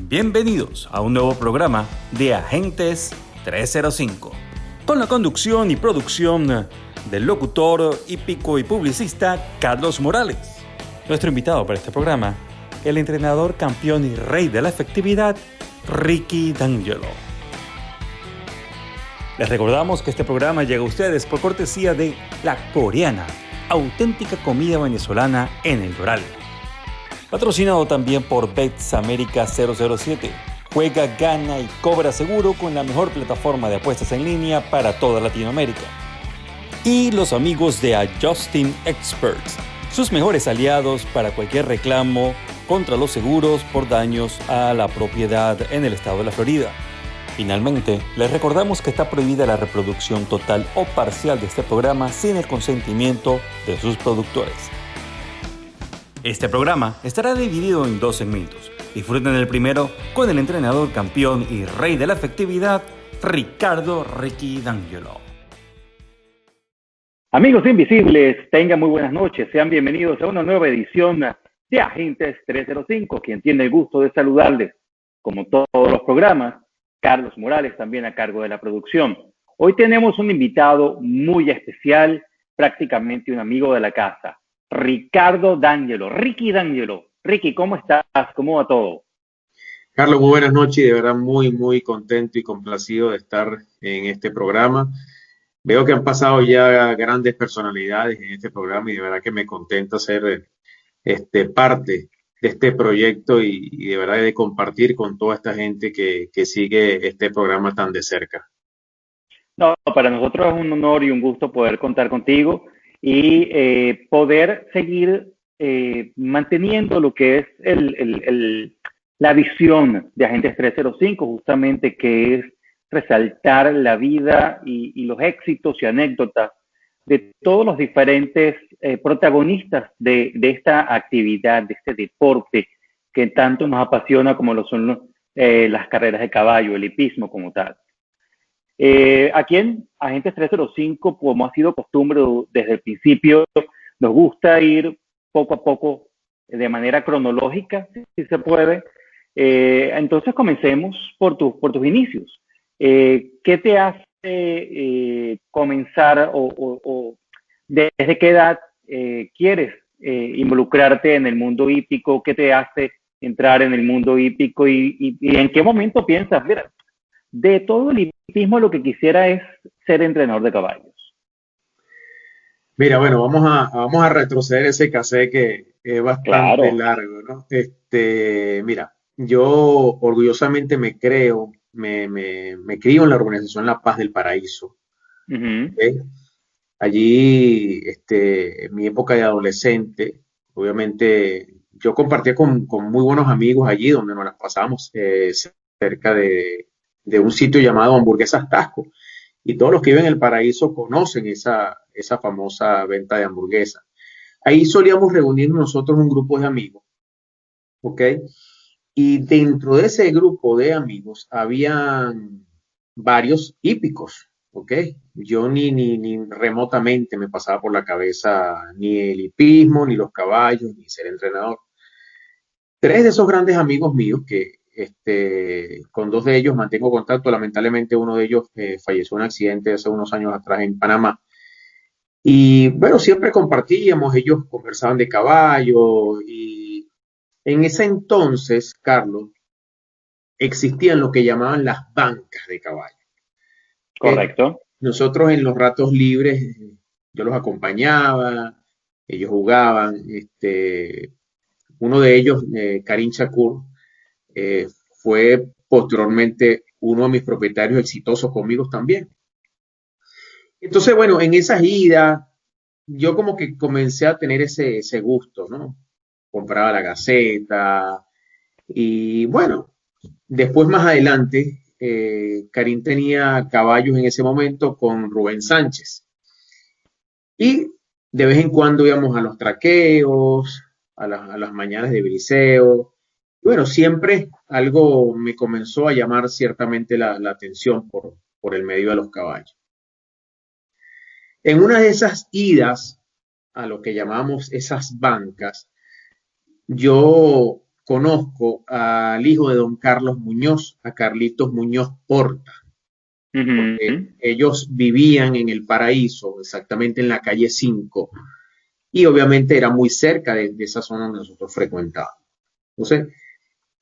Bienvenidos a un nuevo programa de Agentes 305, con la conducción y producción del locutor, hípico y publicista Carlos Morales. Nuestro invitado para este programa, el entrenador campeón y rey de la efectividad, Ricky D'Angelo. Les recordamos que este programa llega a ustedes por cortesía de La Coreana, auténtica comida venezolana en el Doral. Patrocinado también por Bets América 007. Juega, gana y cobra seguro con la mejor plataforma de apuestas en línea para toda Latinoamérica. Y los amigos de Adjusting Experts, sus mejores aliados para cualquier reclamo contra los seguros por daños a la propiedad en el estado de la Florida. Finalmente, les recordamos que está prohibida la reproducción total o parcial de este programa sin el consentimiento de sus productores. Este programa estará dividido en dos segmentos. Disfruten el primero con el entrenador campeón y rey de la efectividad, Ricky D'Angelo. Amigos invisibles, tengan muy buenas noches. Sean bienvenidos a una nueva edición de Agentes 305. Quien tiene el gusto de saludarles, como todos los programas, Carlos Morales, también a cargo de la producción. Hoy tenemos un invitado muy especial, prácticamente un amigo de la casa. Ricardo D'Angelo, Ricky D'Angelo. Ricky, ¿cómo estás? ¿Cómo va todo? Carlos, muy buenas noches y de verdad muy contento y complacido de estar en este programa. Veo que han pasado ya grandes personalidades en este programa y de verdad que me contenta ser parte de este proyecto y de verdad de compartir con toda esta gente que sigue este programa tan de cerca. No, para nosotros es un honor y un gusto poder contar contigo y poder seguir manteniendo lo que es la visión de Agentes 305, justamente, que es resaltar la vida y los éxitos y anécdotas de todos los diferentes protagonistas de esta actividad, de este deporte que tanto nos apasiona como lo son las carreras de caballo, el hipismo como tal. Aquí en Agentes 305, como ha sido costumbre desde el principio, nos gusta ir poco a poco de manera cronológica, si se puede. Entonces comencemos por tus inicios. ¿Qué te hace comenzar o desde qué edad quieres involucrarte en el mundo hípico? ¿Qué te hace entrar en el mundo hípico y en qué momento piensas, mira, de todo el hipismo lo que quisiera es ser entrenador de caballos? Mira, bueno, vamos a retroceder ese cassette que es bastante largo, ¿no? Mira, yo orgullosamente me crío en la organización La Paz del Paraíso. ¿Okay? Allí, en mi época de adolescente, obviamente, yo compartía con muy buenos amigos allí, donde nos las pasábamos cerca de un sitio llamado Hamburguesas Tasco. Y todos los que viven en el Paraíso conocen esa famosa venta de hamburguesas. Ahí solíamos reunirnos nosotros un grupo de amigos, ¿ok? Y dentro de ese grupo de amigos habían varios hípicos, ¿ok? Yo ni remotamente me pasaba por la cabeza ni el hipismo, ni los caballos, ni ser entrenador. Tres de esos grandes amigos míos que con dos de ellos mantengo contacto. Lamentablemente uno de ellos falleció en un accidente hace unos años atrás en Panamá. Y bueno, siempre compartíamos, ellos conversaban de caballos y en ese entonces, Carlos, existían lo que llamaban las bancas de caballos. Correcto. Nosotros en los ratos libres, yo los acompañaba, ellos jugaban. Uno de ellos, Karim Shakur, fue posteriormente uno de mis propietarios exitosos conmigo también. Entonces, bueno, en esas idas, yo como que comencé a tener ese gusto, ¿no? Compraba la Gaceta y bueno, después más adelante, Karim tenía caballos en ese momento con Rubén Sánchez. Y de vez en cuando íbamos a los traqueos, a las mañanas de briseo. Bueno, siempre algo me comenzó a llamar ciertamente la atención por el medio de los caballos. En una de esas idas a lo que llamamos esas bancas, yo conozco al hijo de don Carlos Muñoz, a Carlitos Muñoz Porta. Porque ellos vivían en el Paraíso, exactamente en la calle 5, y obviamente era muy cerca de esa zona donde nosotros frecuentábamos. Entonces,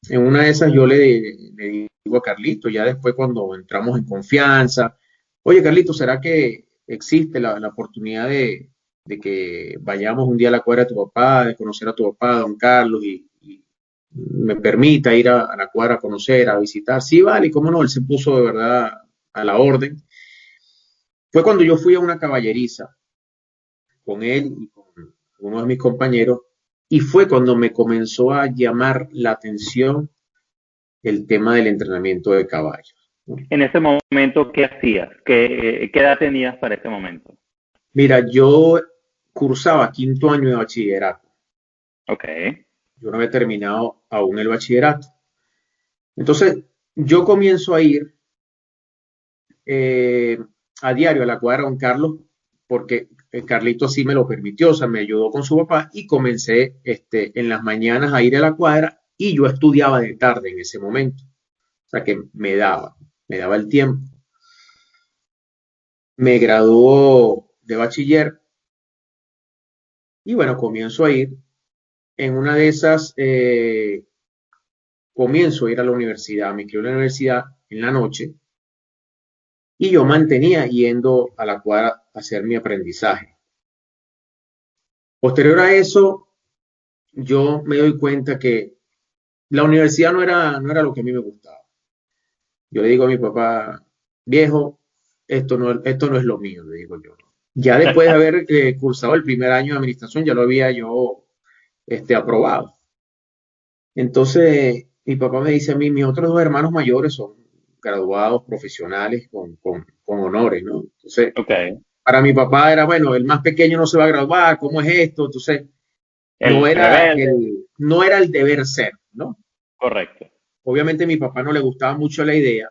en una de esas yo le digo a Carlito, ya después cuando entramos en confianza, oye Carlito, ¿será que existe la oportunidad de que vayamos un día a la cuadra de tu papá, de conocer a tu papá, don Carlos, y me permita ir a la cuadra a conocer, a visitar? Sí, vale, cómo no, él se puso de verdad a la orden. Fue cuando yo fui a una caballeriza con él y con uno de mis compañeros, y fue cuando me comenzó a llamar la atención el tema del entrenamiento de caballos. En ese momento, ¿qué hacías? ¿Qué edad tenías para ese momento? Mira, yo cursaba 5º año de bachillerato. Ok. Yo no había terminado aún el bachillerato. Entonces, yo comienzo a ir a diario a la cuadra de don Carlos, porque Carlito sí me lo permitió, o sea, me ayudó con su papá, y comencé en las mañanas a ir a la cuadra, y yo estudiaba de tarde en ese momento. O sea, que me daba el tiempo. Me graduó de bachiller y bueno, comienzo a ir. En una de esas, comienzo a ir a la universidad, me inscribo en la universidad en la noche, y yo mantenía yendo a la cuadra a hacer mi aprendizaje. Posterior a eso, yo me doy cuenta que la universidad no era lo que a mí me gustaba. Yo le digo a mi papá, viejo, esto no es lo mío, le digo yo. Ya después de haber cursado el primer año de administración, ya lo había yo aprobado. Entonces, mi papá me dice a mí, mis otros 2 hermanos mayores son graduados profesionales con honores, ¿no? Entonces, okay. Para mi papá era, bueno, el más pequeño no se va a graduar, ¿cómo es esto? Entonces, no era el deber ser, ¿no? Correcto. Obviamente a mi papá no le gustaba mucho la idea,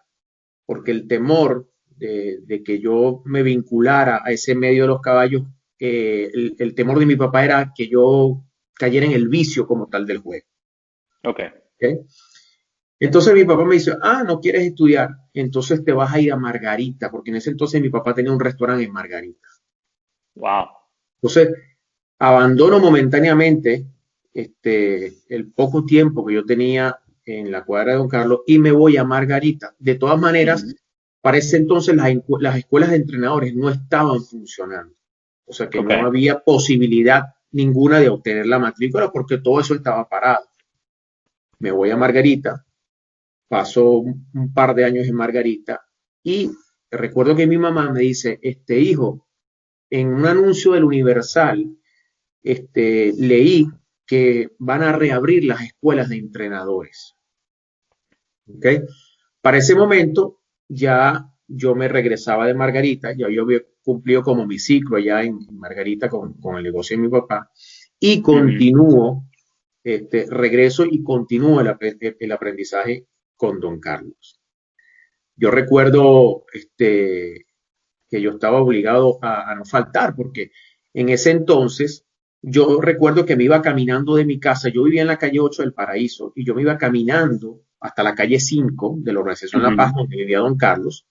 porque el temor de que yo me vinculara a ese medio de los caballos, el temor de mi papá era que yo cayera en el vicio como tal del juego. Okay. ¿Okay? Entonces mi papá me dice, no quieres estudiar, entonces te vas a ir a Margarita, porque en ese entonces mi papá tenía un restaurante en Margarita. Wow. Entonces, abandono momentáneamente el poco tiempo que yo tenía en la cuadra de don Carlos y me voy a Margarita. De todas maneras, para ese entonces las escuelas de entrenadores no estaban funcionando. O sea que no había posibilidad ninguna de obtener la matrícula porque todo eso estaba parado. Me voy a Margarita, paso un par de años en Margarita y recuerdo que mi mamá me dice, hijo, en un anuncio del Universal, leí que van a reabrir las escuelas de entrenadores. ¿Okay? Para ese momento ya yo me regresaba de Margarita, ya yo había cumplido como mi ciclo allá en Margarita con el negocio de mi papá y continúo, regreso y continúo el aprendizaje con don Carlos. Yo recuerdo que yo estaba obligado a no faltar porque en ese entonces yo recuerdo que me iba caminando de mi casa, yo vivía en la calle 8 del Paraíso y yo me iba caminando hasta la calle 5 de la Organización La Paz, donde vivía don Carlos,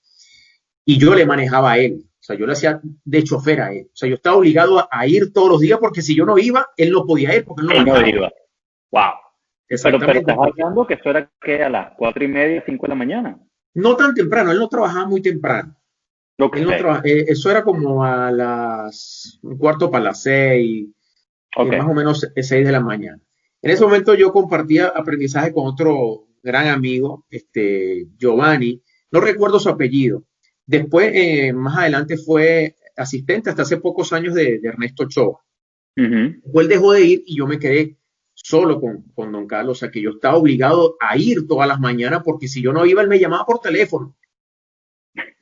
y yo le manejaba a él, o sea, yo le hacía de chofer a él, o sea, yo estaba obligado a ir todos los días porque si yo no iba, él no podía ir porque él no manejaba. Iba. Wow. Pero estás hablando que eso era que a las 4:30, 5 de la mañana. No tan temprano, él no trabajaba muy temprano. Okay. Él no eso era como a las 5:45, más o menos 6 de la mañana. En ese momento yo compartía aprendizaje con otro gran amigo, Giovanni, no recuerdo su apellido. Después, más adelante fue asistente hasta hace pocos años de Ernesto Ochoa. Después él dejó de ir y yo me quedé solo con don Carlos, o sea que yo estaba obligado a ir todas las mañanas porque si yo no iba, él me llamaba por teléfono.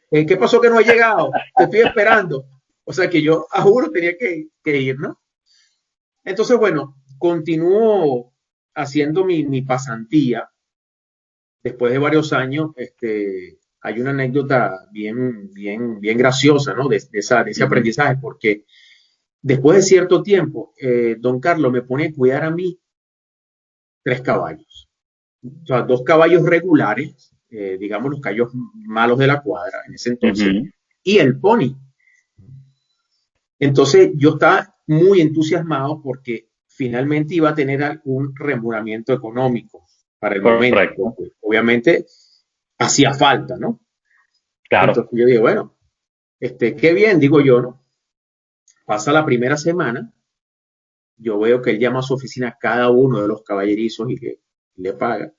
¿Qué pasó que no ha llegado? Te estoy esperando. O sea que yo, a juro, tenía que ir, ¿no? Entonces, bueno, continúo haciendo mi pasantía. Después de varios años, hay una anécdota bien graciosa, ¿no? De ese aprendizaje, porque después de cierto tiempo, don Carlos me pone a cuidar a mí tres caballos. O sea, dos caballos regulares, digamos los caballos malos de la cuadra en ese entonces, y el pony. Entonces yo estaba muy entusiasmado porque finalmente iba a tener algún remuneramiento económico para el momento. Obviamente hacía falta, ¿no? Claro. Entonces yo digo, bueno, qué bien, digo yo, ¿no? Pasa la primera semana, yo veo que él llama a su oficina a cada uno de los caballerizos y le paga.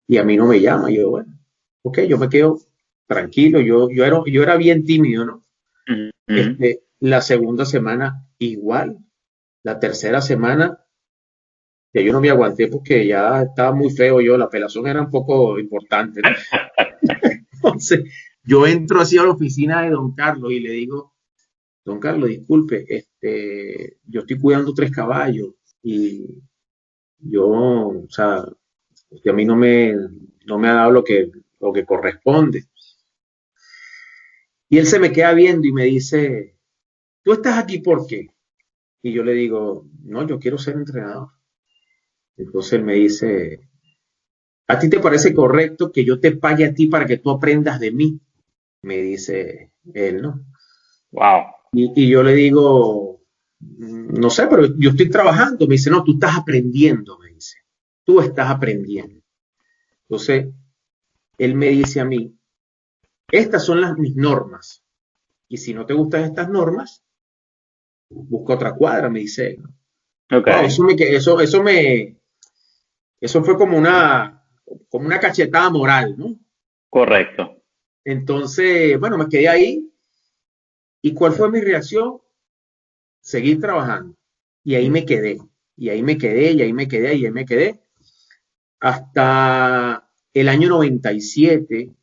Y a mí no me llama. Yo, bueno, ok, yo me quedo tranquilo. Yo era bien tímido, ¿no? La segunda semana igual. La tercera semana ya yo no me aguanté porque ya estaba muy feo yo. La pelazón era un poco importante, ¿no? Entonces, yo entro así a la oficina de don Carlos y le digo, don Carlos, disculpe, yo estoy cuidando tres caballos y yo, o sea, usted a mí no me ha dado lo que corresponde. Y él se me queda viendo y me dice, ¿tú estás aquí por qué? Y yo le digo, no, yo quiero ser entrenador. Entonces él me dice, ¿a ti te parece correcto que yo te pague a ti para que tú aprendas de mí? Me dice él, ¿no? Wow. Y yo le digo, no sé, pero yo estoy trabajando. Me dice, no, tú estás aprendiendo, me dice. Tú estás aprendiendo. Entonces, él me dice a mí, estas son mis normas. Y si no te gustan estas normas, busca otra cuadra, me dice él, ¿no? Okay. Wow, eso fue como una cachetada moral, ¿no? Correcto. Entonces, bueno, me quedé ahí. ¿Y cuál fue mi reacción? Seguir trabajando. Y ahí me quedé. Y ahí me quedé, y ahí me quedé, y ahí me quedé. Hasta el año 97,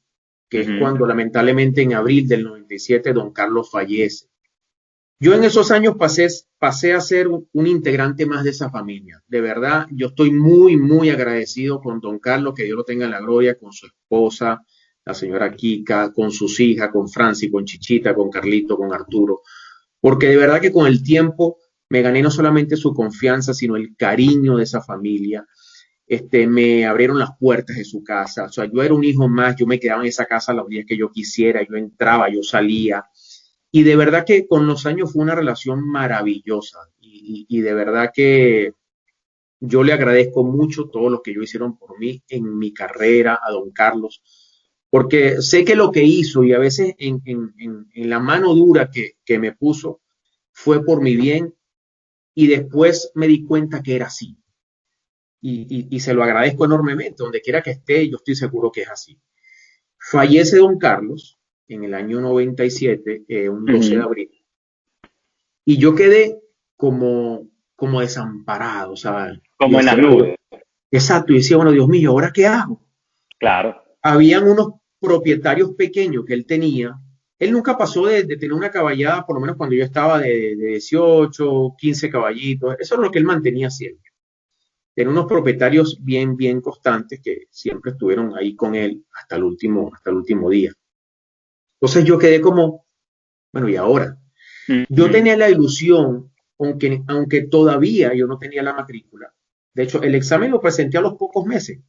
que es cuando lamentablemente en abril del 97 don Carlos fallece. Yo en esos años pasé a ser un integrante más de esa familia. De verdad, yo estoy muy, muy agradecido con don Carlos, que Dios lo tenga en la gloria, con su esposa, la señora Kika, con sus hijas, con Franci, con Chichita, con Carlito, con Arturo, porque de verdad que con el tiempo me gané no solamente su confianza, sino el cariño de esa familia. Me abrieron las puertas de su casa. O sea, yo era un hijo más, yo me quedaba en esa casa los días que yo quisiera, yo entraba, yo salía. Y de verdad que con los años fue una relación maravillosa. Y de verdad que yo le agradezco mucho todo lo que ellos hicieron por mí en mi carrera, a don Carlos, porque sé que lo que hizo y a veces en la mano dura que me puso fue por mi bien y después me di cuenta que era así. Y se lo agradezco enormemente, donde quiera que esté, yo estoy seguro que es así. Fallece don Carlos en el año 97, un 12 de abril, y yo quedé como desamparado, ¿sabes? Como en las nubes. Exacto, y decía, bueno, Dios mío, ¿ahora qué hago? Claro. Habían unos propietarios pequeños que él tenía. Él nunca pasó de tener una caballada, por lo menos cuando yo estaba de 18, 15 caballitos. Eso es lo que él mantenía siempre. Tenía unos propietarios bien, bien constantes que siempre estuvieron ahí con él hasta el último día. Entonces yo quedé como, bueno, ¿y ahora? Yo tenía la ilusión, aunque todavía yo no tenía la matrícula. De hecho, el examen lo presenté a los pocos meses,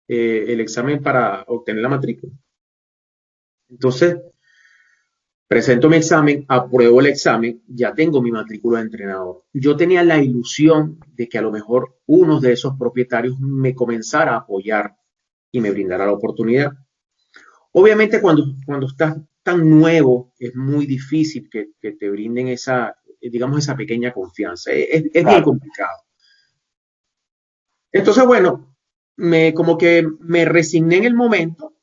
el examen para obtener la matrícula. Entonces, presento mi examen, apruebo el examen, ya tengo mi matrícula de entrenador. Yo tenía la ilusión de que a lo mejor uno de esos propietarios me comenzara a apoyar y me brindara la oportunidad. Obviamente cuando estás tan nuevo es muy difícil que te brinden esa pequeña confianza. Es bien complicado. Entonces, bueno, como que me resigné en el momento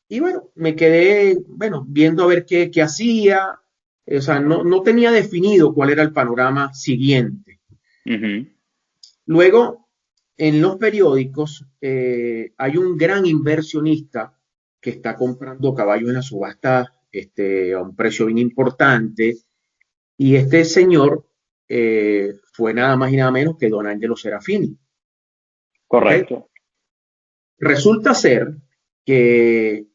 y bueno, me quedé, bueno, viendo a ver qué hacía. O sea, no tenía definido cuál era el panorama siguiente. Luego, en los periódicos hay un gran inversionista que está comprando caballos en la subasta a un precio bien importante. Y este señor fue nada más y nada menos que don Angelo Serafini. Correcto. ¿Okay? Resulta ser que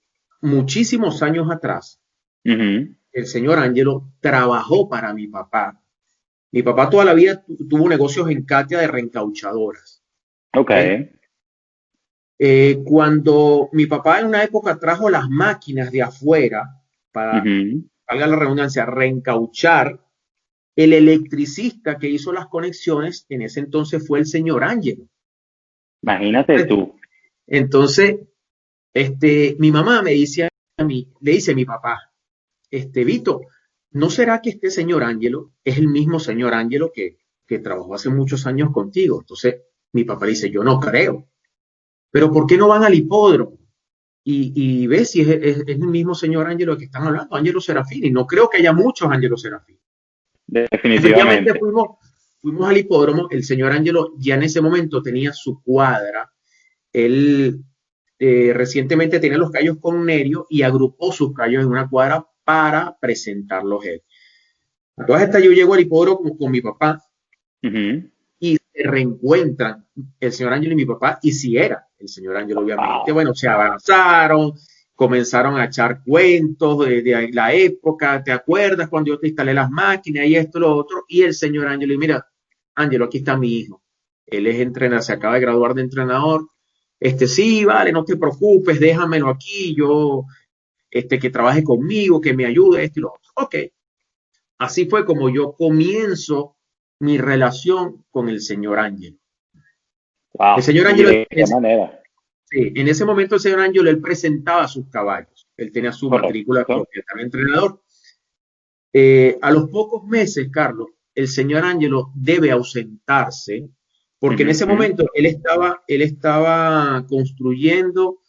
muchísimos años atrás, el señor Angelo trabajó para mi papá. Mi papá toda la vida tuvo negocios en Catia de reencauchadoras. Ok. Cuando mi papá en una época trajo las máquinas de afuera para, valga la redundancia, reencauchar, el electricista que hizo las conexiones en ese entonces fue el señor Ángelo. Imagínate tú. Entonces, mi mamá me dice a mí, le dice a mi papá, Vito, ¿no será que este señor Ángelo es el mismo señor Ángelo que trabajó hace muchos años contigo? Entonces, mi papá le dice, yo no creo. Pero ¿por qué no van al hipódromo? Y ves si es el mismo señor Ángelo que están hablando, Ángelo Serafini. No creo que haya muchos Ángelo Serafini. Definitivamente. Efectivamente fuimos al hipódromo, el señor Ángelo ya en ese momento tenía su cuadra, él recientemente tenía los callos con Nerio y agrupó sus callos en una cuadra para presentarlos él. A todas estas yo llego al hipódromo con mi papá y se reencuentran el señor Ángelo y mi papá, y si era el señor Ángelo, obviamente. Bueno, se abrazaron, comenzaron a echar cuentos de la época, ¿te acuerdas cuando yo te instalé las máquinas y esto, lo otro? Y el señor Ángelo, y mira, Ángelo, aquí está mi hijo. Él es entrenador, se acaba de graduar de entrenador. Sí, vale, no te preocupes, déjamelo aquí, yo, que trabaje conmigo, que me ayude, esto y lo otro. Ok. Así fue como yo comienzo mi relación con el señor Ángelo. Wow, el señor Ángelo, ¿de qué manera? Sí, en ese momento el señor Ángelo, él presentaba sus caballos. Él tenía su matrícula de propietario entrenador. A los pocos meses, Carlos, el señor Ángelo debe ausentarse porque en ese momento él estaba construyendo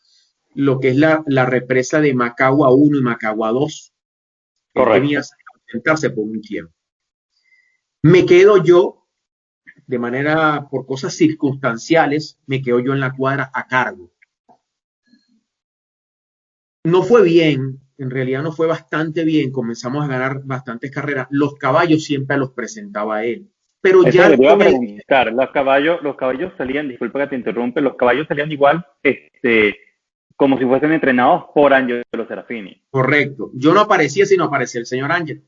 lo que es la represa de Macagua 1 y Macagua 2. Él debía ausentarse por un tiempo. Me quedo yo, de manera, por cosas circunstanciales, me quedo yo en la cuadra a cargo. No fue bien, en realidad no fue bastante bien, comenzamos a ganar bastantes carreras. Los caballos siempre los presentaba él. Pero eso ya le iba a preguntar, los caballos salían, disculpa que te interrumpe, los caballos salían igual, como si fuesen entrenados por Ángelo Serafini. Correcto. Yo no aparecía sino aparecía el señor Ángelo.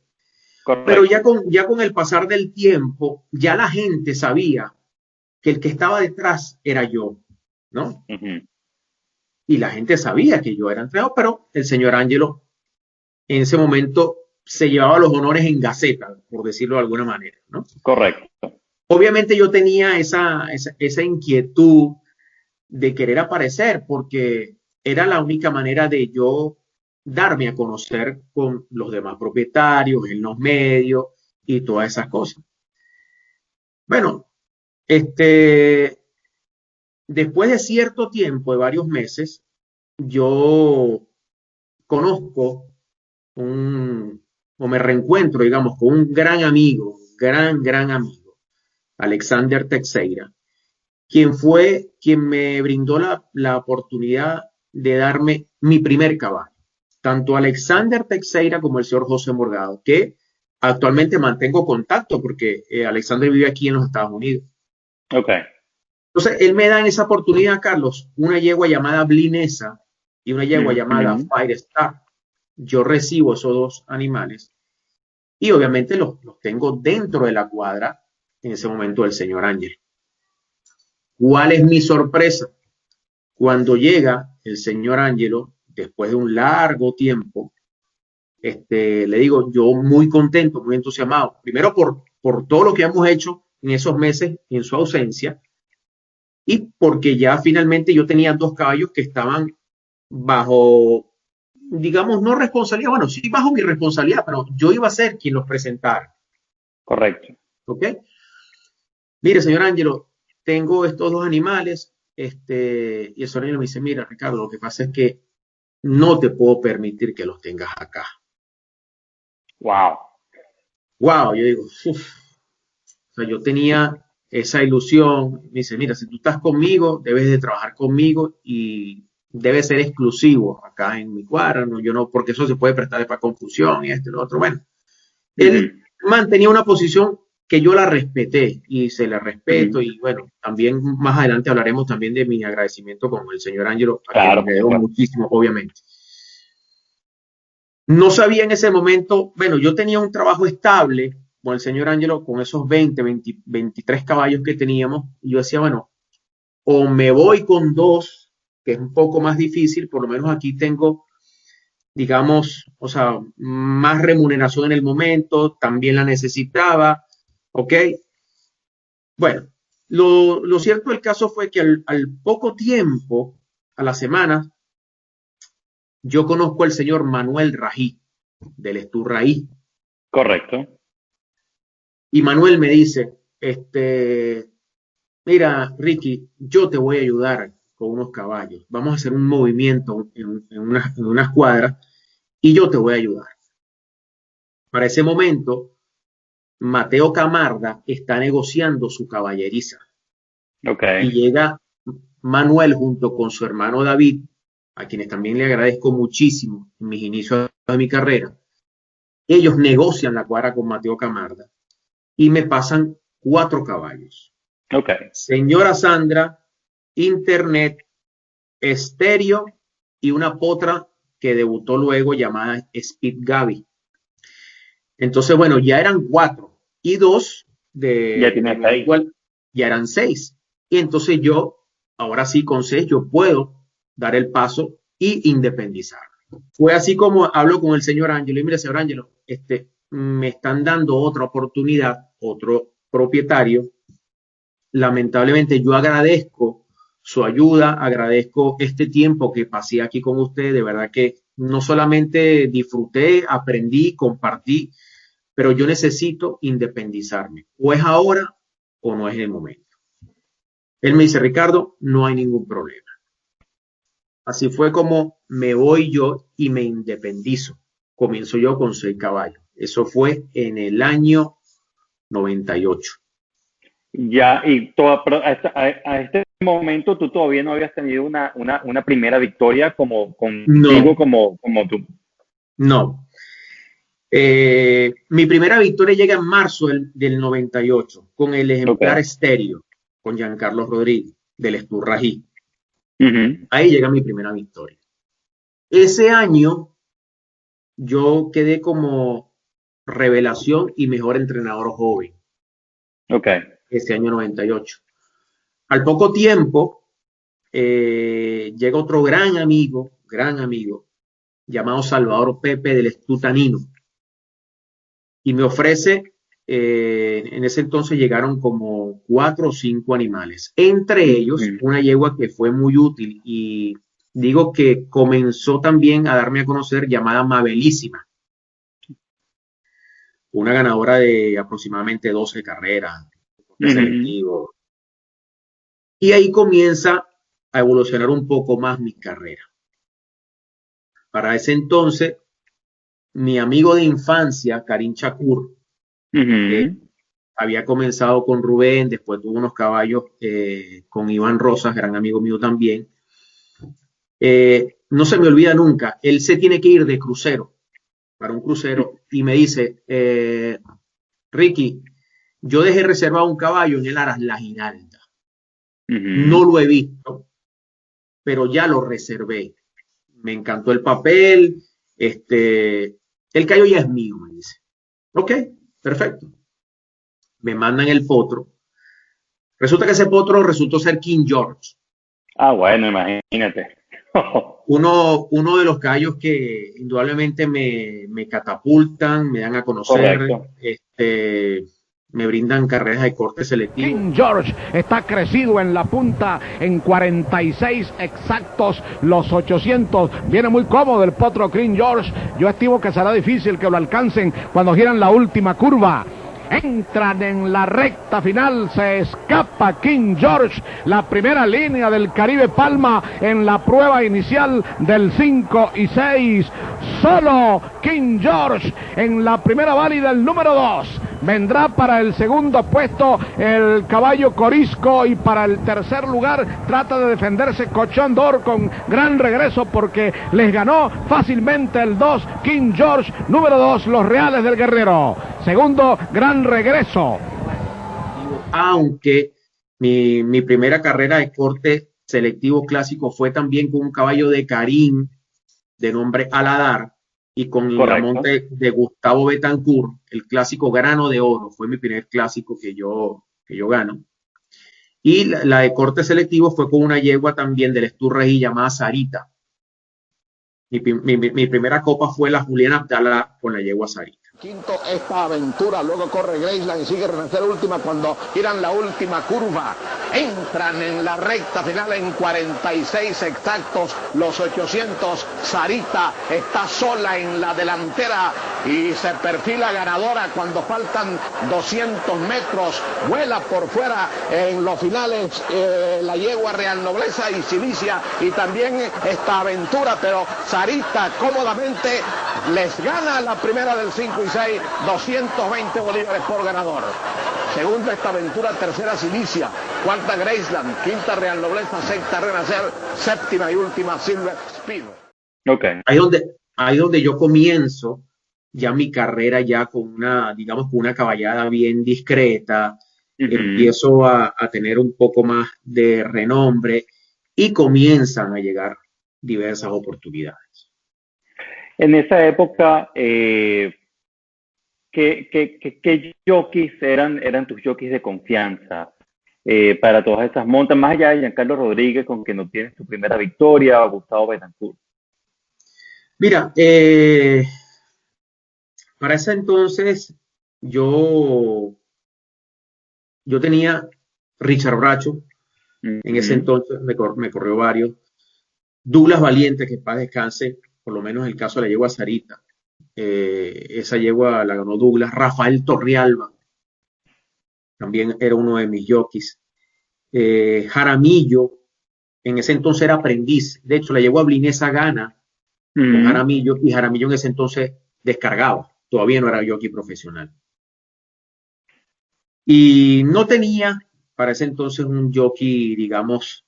Pero ya con el pasar del tiempo, ya la gente sabía que el que estaba detrás era yo, ¿no? Y la gente sabía que yo era entrenador, pero el señor Ángelo en ese momento se llevaba los honores en gaceta, por decirlo de alguna manera, ¿no? Correcto. Obviamente yo tenía esa inquietud de querer aparecer porque era la única manera de yo darme a conocer con los demás propietarios, en los medios y todas esas cosas. Bueno, después de cierto tiempo, de varios meses, yo conozco o me reencuentro, digamos, con un gran amigo, gran amigo, Alexander Teixeira, quien fue quien me brindó la oportunidad de darme mi primer caballo. Tanto Alexander Teixeira como el señor José Morgado, que actualmente mantengo contacto porque Alexander vive aquí en los Estados Unidos. Ok. Entonces, él me da en esa oportunidad, Carlos, una yegua llamada Blinesa y una yegua llamada Firestar. Yo recibo esos dos animales y obviamente los tengo dentro de la cuadra en ese momento del señor Ángel. ¿Cuál es mi sorpresa? Cuando llega el señor Ángelo, después de un largo tiempo, le digo, yo muy contento, muy entusiasmado, primero por todo lo que hemos hecho en esos meses en su ausencia, y porque ya finalmente yo tenía dos caballos que estaban bajo, digamos, no responsabilidad, bueno, sí bajo mi responsabilidad, pero yo iba a ser quien los presentara. Correcto. ¿Ok? Mire, señor Ángelo, tengo estos dos animales, y el señor Ángelo me dice, mira, Ricardo, lo que pasa es que no te puedo permitir que los tengas acá. Wow. Wow, yo digo, uff. O sea, yo tenía esa ilusión. Me dice, mira, si tú estás conmigo, debes de trabajar conmigo y debe ser exclusivo acá en mi cuadra, ¿no? Yo no, porque eso se puede prestar para confusión y esto y lo otro. Bueno, él mantenía una posición que yo la respeté y se la respeto y bueno, también más adelante hablaremos también de mi agradecimiento con el señor Ángelo, a quien me debo muchísimo, obviamente. No sabía en ese momento, bueno, yo tenía un trabajo estable con el señor Ángelo, con esos 23 caballos que teníamos, y yo decía, bueno, o me voy con dos, que es un poco más difícil, por lo menos aquí tengo, digamos, o sea, más remuneración en el momento, también la necesitaba, ¿ok? Bueno, lo cierto del caso fue que al poco tiempo, a la semana, yo conozco al señor Manuel Rají, del Esturraí. Correcto. Y Manuel me dice, mira, Ricky, yo te voy a ayudar con unos caballos. Vamos a hacer un movimiento en unas cuadras y yo te voy a ayudar. Para ese momento, Mateo Camarda está negociando su caballeriza. Okay. Y llega Manuel junto con su hermano David, a quienes también le agradezco muchísimo en mis inicios de mi carrera. Ellos negocian la cuadra con Mateo Camarda y me pasan 4 caballos. Okay. Señora Sandra, internet, estéreo y una potra que debutó luego llamada Speed Gaby. Entonces, bueno, ya eran 4 y 2 ya igual, ya eran 6. Y entonces yo, ahora sí con 6, yo puedo dar el paso y independizar. Fue así como hablo con el señor Ángelo y mira, señor Ángelo, me están dando otra oportunidad, otro propietario. Lamentablemente yo agradezco su ayuda, agradezco este tiempo que pasé aquí con usted, de verdad que no solamente disfruté, aprendí, compartí, pero yo necesito independizarme. O es ahora o no es el momento. Él me dice, Ricardo, no hay ningún problema. Así fue como me voy yo y me independizo. Comienzo yo con 6 caballos. Eso fue en el año 98. Ya, y a este momento tú todavía no habías tenido una primera victoria contigo como tú. No. Mi primera victoria llega en marzo del 98 con el ejemplar estéreo, con Giancarlo Rodríguez, del Esturrají. Ahí llega mi primera victoria. Ese año yo quedé como revelación y mejor entrenador joven. Ese año 98. Al poco tiempo llega otro gran amigo, llamado Salvador Pepe del Estutanino. Y me ofrece, en ese entonces llegaron como 4 o 5 animales, entre ellos una yegua que fue muy útil y digo que comenzó también a darme a conocer, llamada Mabelísima, una ganadora de aproximadamente 12 carreras de selectivo. Y ahí comienza a evolucionar un poco más mi carrera. Para ese entonces, mi amigo de infancia, Karim Shakur, que había comenzado con Rubén, después tuvo unos caballos con Iván Rosas, gran amigo mío también. No se me olvida nunca, él se tiene que ir de crucero, para un crucero, y me dice, Ricky, yo dejé reservado un caballo en el Aras La Giralda. No lo he visto, pero ya lo reservé. Me encantó el papel, el caballo ya es mío, me dice. Ok, perfecto. Me mandan el potro. Resulta que ese potro resultó ser King George. Ah, bueno, imagínate. Uno de los caballos que indudablemente me catapultan, me dan a conocer, me brindan carreras de corte selectivo. King George está crecido en la punta en 46 exactos los 800. Viene muy cómodo el potro King George. Yo estimo que será difícil que lo alcancen cuando giran la última curva. Entran en la recta final, se escapa King George, la primera línea del Caribe Palma en la prueba inicial del 5 y 6. Solo King George en la primera válida, el número 2. Vendrá para el segundo puesto el caballo Corisco y para el tercer lugar trata de defenderse Cochon d'Or con gran regreso porque les ganó fácilmente el 2 King George, número 2 Los Reales del Guerrero. Segundo, gran regreso. Aunque mi primera carrera de corte selectivo clásico fue también con un caballo de Karim de nombre Aladar y con la monte de Gustavo Betancourt, el clásico Grano de Oro, fue mi primer clásico que yo gano. Y la de corte selectivo fue con una yegua también del Esturreí llamada Sarita. Mi primera copa fue la Julián Abdalá con la yegua Sarita. Quinto esta aventura, luego corre Graceland y sigue Renacer última cuando giran la última curva. Entran en la recta final en 46 exactos los 800. Sarita está sola en la delantera y se perfila ganadora cuando faltan 200 metros. Vuela por fuera en los finales la yegua Real Nobleza y Cilicia y también esta aventura, pero Sarita cómodamente les gana la primera del 5 y 6, 220 bolívares por ganador. Segunda esta aventura, tercera Cilicia, cuarta Graceland, quinta Real Nobleza, sexta Renacer, séptima y última Silver Speed. Okay. Ahí donde yo comienzo ya mi carrera ya con una, digamos, con una caballada bien discreta, empiezo a tener un poco más de renombre y comienzan a llegar diversas oportunidades. En esa época, ¿qué jockeys eran tus jockeys de confianza para todas estas montas? Más allá de Giancarlo Rodríguez, con quien obtienes tu primera victoria, o Gustavo Betancourt. Mira, para ese entonces yo tenía Richard Bracho, en ese entonces me corrió varios. Douglas Valiente, que en paz descanse, por lo menos el caso de la yegua Sarita. Esa yegua la ganó Douglas. Rafael Torrealba también era uno de mis jockeys. Jaramillo, en ese entonces era aprendiz. De hecho, la yegua Blinesa gana con Jaramillo, y Jaramillo en ese entonces descargaba. Todavía no era jockey profesional. Y no tenía para ese entonces un jockey, digamos,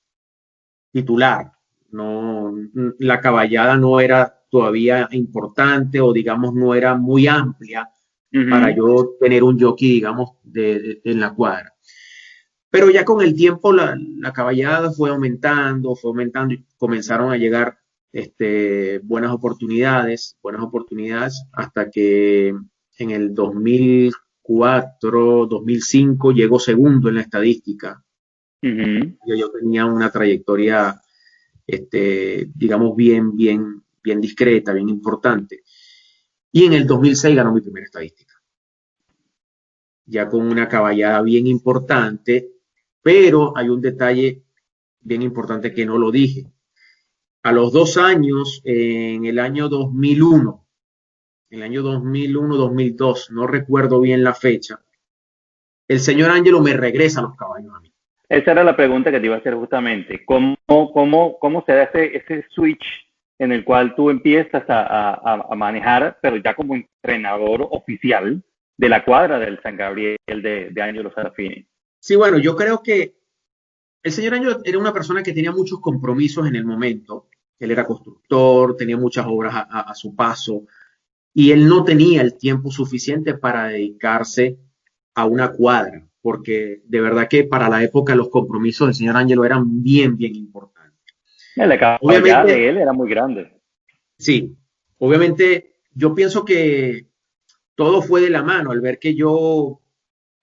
titular. No, la caballada no era todavía importante o digamos no era muy amplia para yo tener un jockey, digamos, en la cuadra. Pero ya con el tiempo la caballada fue aumentando y comenzaron a llegar buenas oportunidades hasta que en el 2004, 2005 llegó segundo en la estadística. Yo tenía una trayectoria digamos, bien discreta, bien importante. Y en el 2006 ganó mi primera estadística. Ya con una caballada bien importante, pero hay un detalle bien importante que no lo dije. A los 2 años, en el año 2001, 2002, no recuerdo bien la fecha, el señor Ángelo me regresa a los caballos a mí. Esa era la pregunta que te iba a hacer justamente. ¿Cómo se da ese switch en el cual tú empiezas a manejar, pero ya como entrenador oficial de la cuadra del San Gabriel de Angelo Serafini? Sí, bueno, yo creo que el señor Ángelo era una persona que tenía muchos compromisos en el momento. Él era constructor, tenía muchas obras a su paso y él no tenía el tiempo suficiente para dedicarse a una cuadra, porque de verdad que para la época los compromisos del señor Ángelo eran bien importantes. La caballada de él era muy grande. Sí, obviamente yo pienso que todo fue de la mano, al ver que yo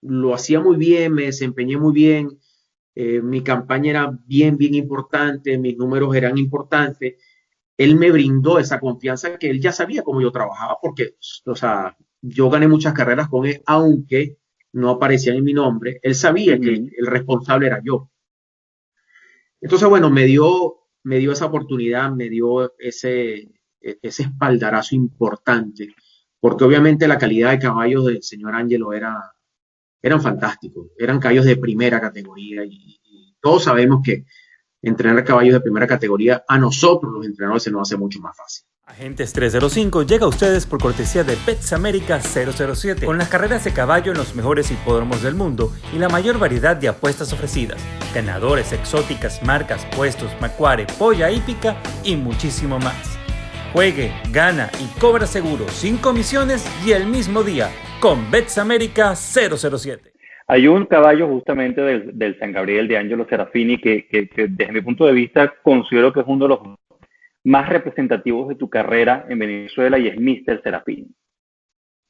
lo hacía muy bien, me desempeñé muy bien, mi campaña era bien importante, mis números eran importantes. Él me brindó esa confianza que él ya sabía cómo yo trabajaba, porque, o sea, yo gané muchas carreras con él, aunque no aparecía en mi nombre. Él sabía que el responsable era yo. Entonces, bueno, me dio esa oportunidad, me dio ese espaldarazo importante, porque obviamente la calidad de caballos del señor Ángelo eran fantásticos, eran caballos de primera categoría y todos sabemos que entrenar caballos de primera categoría a nosotros los entrenadores se nos hace mucho más fácil. Agentes 305 llega a ustedes por cortesía de Bets América 007, con las carreras de caballo en los mejores hipódromos del mundo y la mayor variedad de apuestas ofrecidas, ganadores, exóticas, marcas, puestos, macuare, polla hípica y muchísimo más. Juegue, gana y cobra seguro, sin comisiones y el mismo día con Bets América 007. Hay un caballo justamente del San Gabriel de Angelo Serafini que desde mi punto de vista considero que es uno de los más representativos de tu carrera en Venezuela y es Mr. Serafini.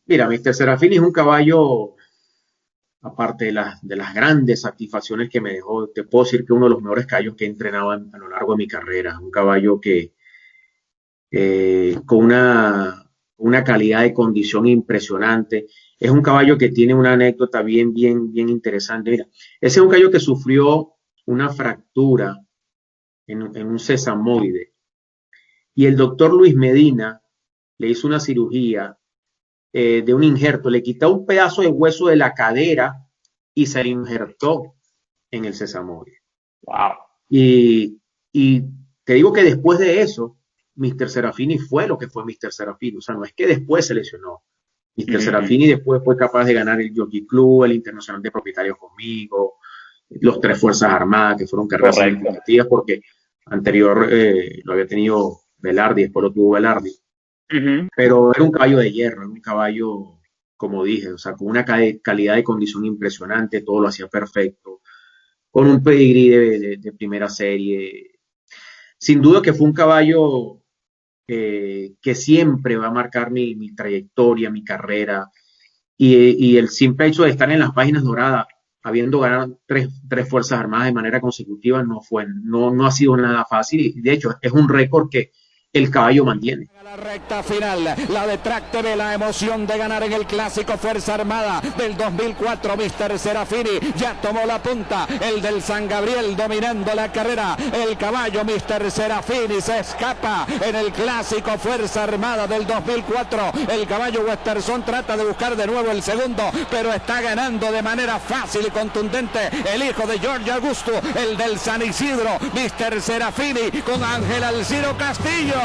Mira, Mr. Serafini es un caballo aparte de las grandes satisfacciones que me dejó, te puedo decir que uno de los mejores caballos que he entrenado a lo largo de mi carrera. Un caballo que con una calidad de condición impresionante. Es un caballo que tiene una anécdota bien interesante. Mira, ese es un caballo que sufrió una fractura en un sesamoide y el doctor Luis Medina le hizo una cirugía de un injerto, le quitó un pedazo de hueso de la cadera y se le injertó en el sesamoide. Wow. Y te digo que después de eso, Mr. Serafini fue lo que fue Mr. Serafini. O sea, no es que después se lesionó. Mr. Serafini después fue capaz de ganar el Jockey Club, el Internacional de Propietarios conmigo, los 3 Fuerzas Armadas, que fueron carreras significativas porque anterior lo había tenido Velardi, después lo tuvo Velardi. Pero era un caballo de hierro, era un caballo, como dije, o sea, con una calidad de condición impresionante, todo lo hacía perfecto, con un pedigrí de primera serie. Sin duda que fue un caballo que siempre va a marcar mi trayectoria, mi carrera, y el simple hecho de estar en las páginas doradas, habiendo ganado 3 Fuerzas Armadas de manera consecutiva, no ha sido nada fácil, y de hecho es un récord que el caballo mantiene. La recta final, la de Track TV, la emoción de ganar en el clásico Fuerza Armada del 2004. Mr. Serafini ya tomó la punta, el del San Gabriel dominando la carrera. El caballo Mr. Serafini se escapa en el clásico Fuerza Armada del 2004. El caballo Westerson trata de buscar de nuevo el segundo, pero está ganando de manera fácil y contundente el hijo de George Augusto, el del San Isidro, Mr. Serafini, con Ángel Alciro Castillo.